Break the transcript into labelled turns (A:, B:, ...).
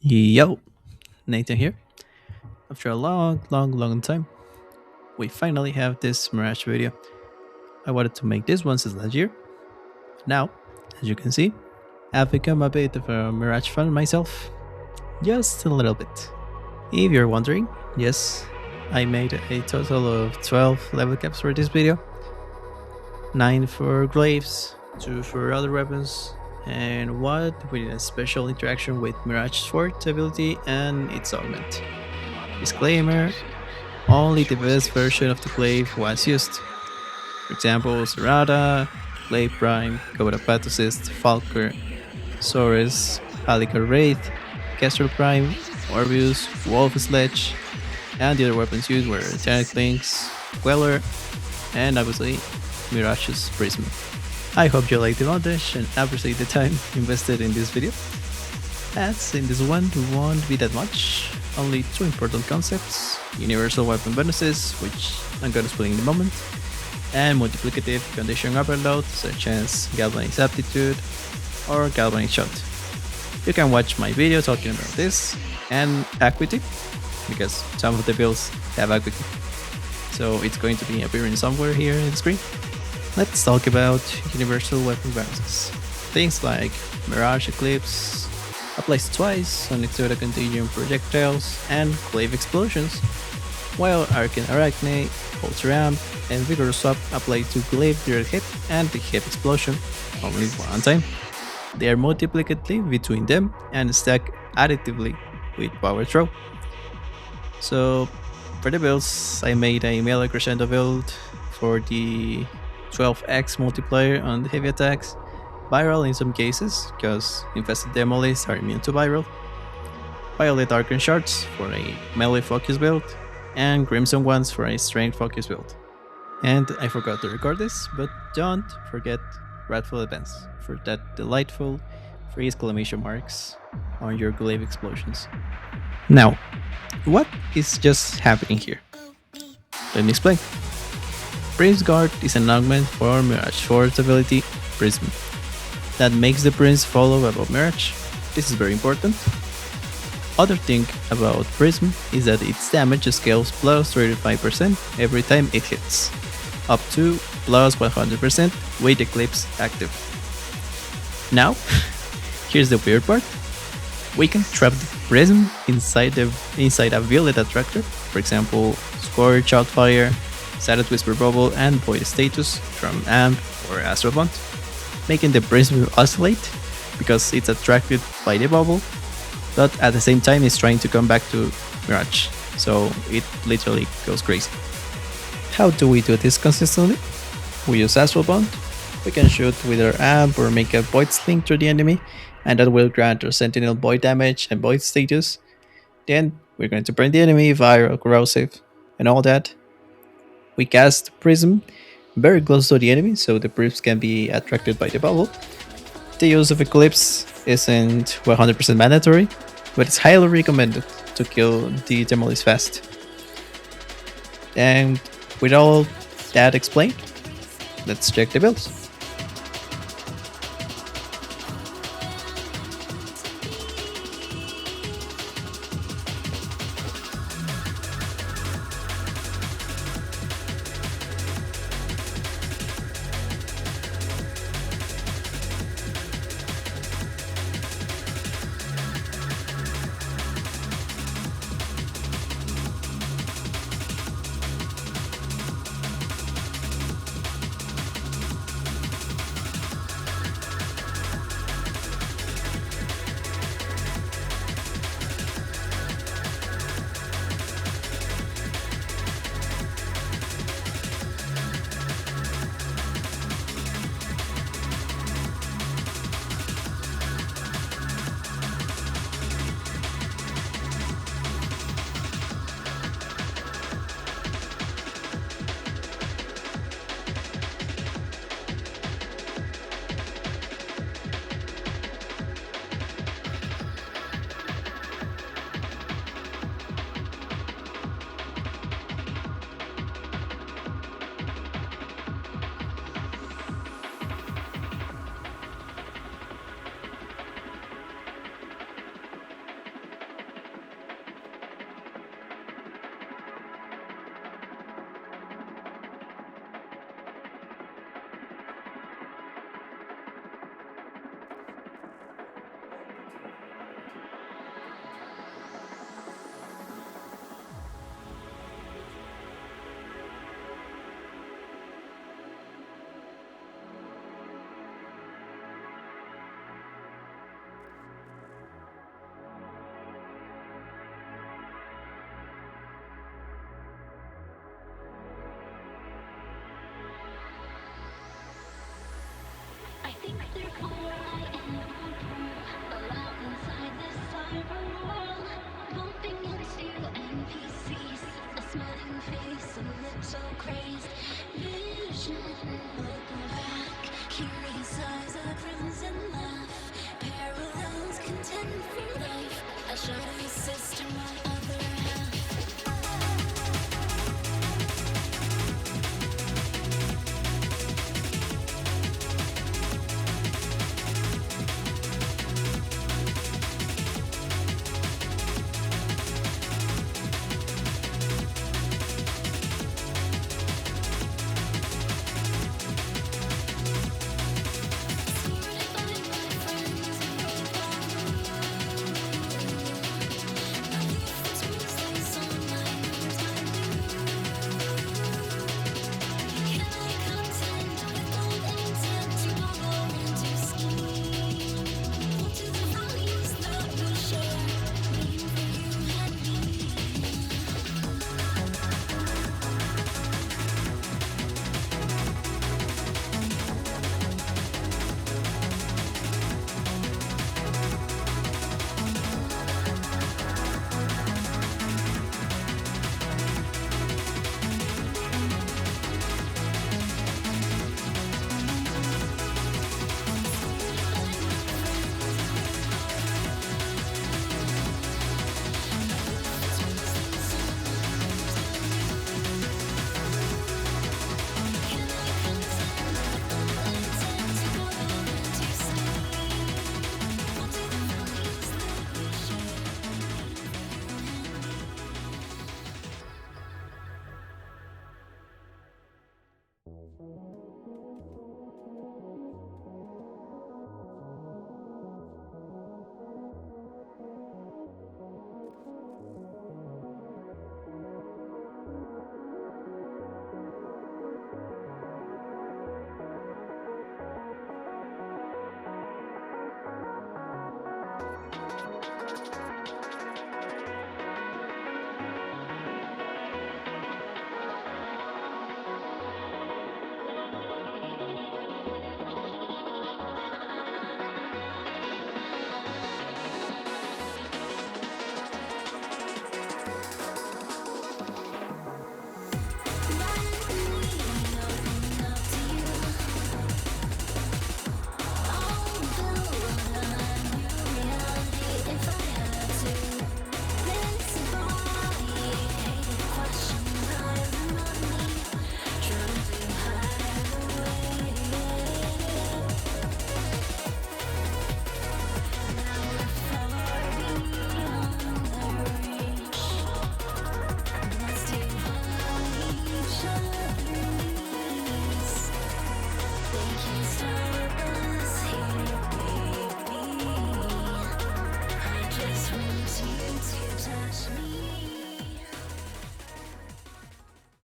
A: Yo, Nathan here. After a long time, we finally have this Mirage video. I wanted to make this one since last year. Now, as you can see, I've become a bit of a Mirage fan myself. Just a little bit. If you're wondering, yes, I made a total of 12 level caps for this video. 9 for Glaives, 2 for other weapons, and 1 with a special interaction with Mirage Sword ability and its augment. Disclaimer, only the best version of the Glaive was used. For example, Cerata, Glaive Prime, Coda Pathocyst, Falcor, Xoris, Halikar Wraith, Kestrel Prime, Orvius, Sledge, and the other weapons used were Tenet Plinx, Quellor, and obviously Mirage's Prism. I hope you like the montage and appreciate the time invested in this video. As in this one, won't be that much. Only 2 important concepts: universal weapon bonuses, which I'm gonna explain in a moment, and multiplicative condition overload, such as Galvanic Aptitude or Galvanic Shot. You can watch my video talking about this, and Acuity, because some of the builds have Acuity. So it's going to be appearing somewhere here in the screen. Let's talk about universal weapon bonuses. Things like Mirage Eclipse applies twice on Exoda Contagion projectiles and Glaive explosions, while Arcane Arachne, Pulse Ramp, and Vigorous Swap apply to Glaive direct hit and the hit explosion only one time. They are multiplicative between them and stack additively with Power Throw. So for the builds, I made a melee Crescendo build for the 12x multiplier on the heavy attacks, viral in some cases, because infested Demolis are immune to viral, Violet Arcane Shards for a melee focus build, and Crimson ones for a strength focus build. And I forgot to record this, but don't forget Wrathful Advance for that delightful 3 exclamation marks on your Glaive explosions. Now, what is just happening here? Let me explain. Prince Guard is an augment for Mirage Sword's ability, Prism, that makes the Prince follow above Mirage. This is very important. Other thing about Prism is that its damage scales plus 35% every time it hits, up to plus 100% with Eclipse active. Now, here's the weird part. We can trap the Prism inside a Violet attractor, for example, Scorch, Outfire, Status Whisper Bubble, and Void Status from Amp or Astral Bond, making the Prism oscillate because it's attracted by the bubble, but at the same time it's trying to come back to Mirage, so it literally goes crazy. How do we do this consistently? We use Astral Bond. We can shoot with our Amp or make a Void Sling through the enemy, and that will grant our Sentinel Void damage and Void status. Then we're going to burn the enemy, viral, corrosive, and all that. We cast Prism very close to the enemy, so the Prism can be attracted by the bubble. The use of Eclipse isn't 100% mandatory, but it's highly recommended to kill the Demolis fast. And with all that explained, let's check the builds.
B: smiling face and lips all crazed. Vision, looking back, curious eyes, a crimson laugh. Parallels contend for life. A shadowy sister, my